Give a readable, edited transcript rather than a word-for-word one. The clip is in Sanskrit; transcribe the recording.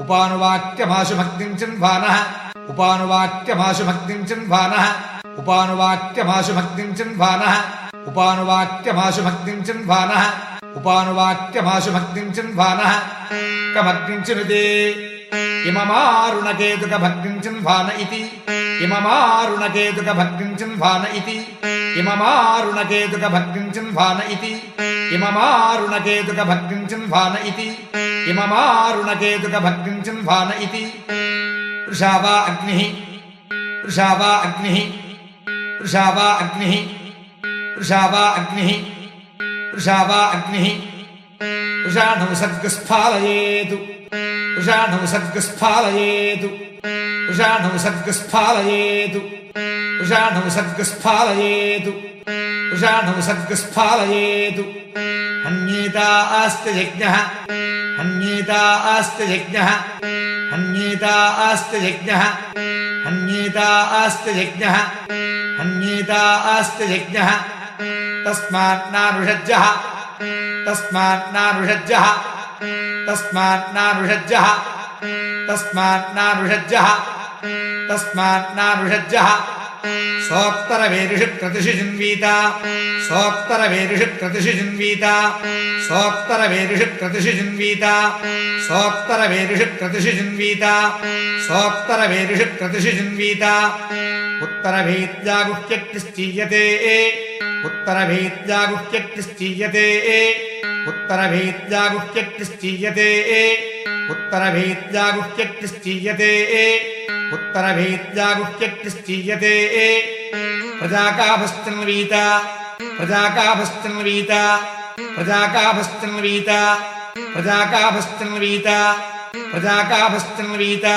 उपानुवाक्यमाशु भक्तिं चिन्वानः उपानुवाक्यमाशु भक्तिं चिन्वानः उपानुवाक्यमाशु भक्तिं चिन्वानः उपानुवाक्यमाशु भक्तिं चिन्वानः उपानुवाक्यमाशु भक्तिं चिन्वानः कभक्तिं चिनुते इममारुणकेतुक भक्तिं चिन्वान इति इममारुणकेतुक भक्तिं चिन्वान इति इममारुणकेतुक भक्तिं चिन्वान इति इममारुणकेतुक भक्तिं चिन्वान इति इममारुणकेतुक भक्तिं चिन्वान इति वृषावा अग्निः वृषावा अग्निः वृषावा अग्निः वृषावा अग्निः वृषावा अग्निः वृषाणौ सद्गस्फालयेतु वृषाणौ सद्गस्फालयेतु वृषाणौ सद्गस्फालयेतु वृषाणौ सद्गस्फालयेतु वृषाणौ सद्गस्फालयेतु हन्येता आस्ते यज्ञः हन्येता आस्ते यज्ञः हन्येता आस्ते यज्ञः हन्येता आस्ते यज्ञः हन्येता आस्ते यज्ञः तस्मात् नानुषज्जः तस्मात् नानुषज्जः तस्मात् नानुषज्जः तस्मात् नानुषज्जः तस्मात् नानुषज्जः सोक्तरवेरुषि प्रतिषि जिन्वीता सोक्तरवेरुषि प्रतिषि जिन्वीता सोक्तरवेरुषि प्रतिषि जिन्वीता सोक्तरवेरुषि प्रतिषि जिन्वीता सोक्तरवेरुषि प्रतिषि जिन्वीता उत्तरभीत्यागुह्यक्तिश्चीयते उत्तरभीत्यागुह्यक्तिश्चीयते उत्तरभीत्यागुह्यक्तिश्चीयते उत्तरभीत्यागुह्यक्तिश्चीयते उत्तरभीत्यागुह्यक्तिश्चीयते प्रजाकाभश्चन्वीता प्रजाकाभश्चन्वीता प्रजाकाभश्चन्वीता प्रजाकाभश्चन्वीता प्रजाकाभश्चन्वीता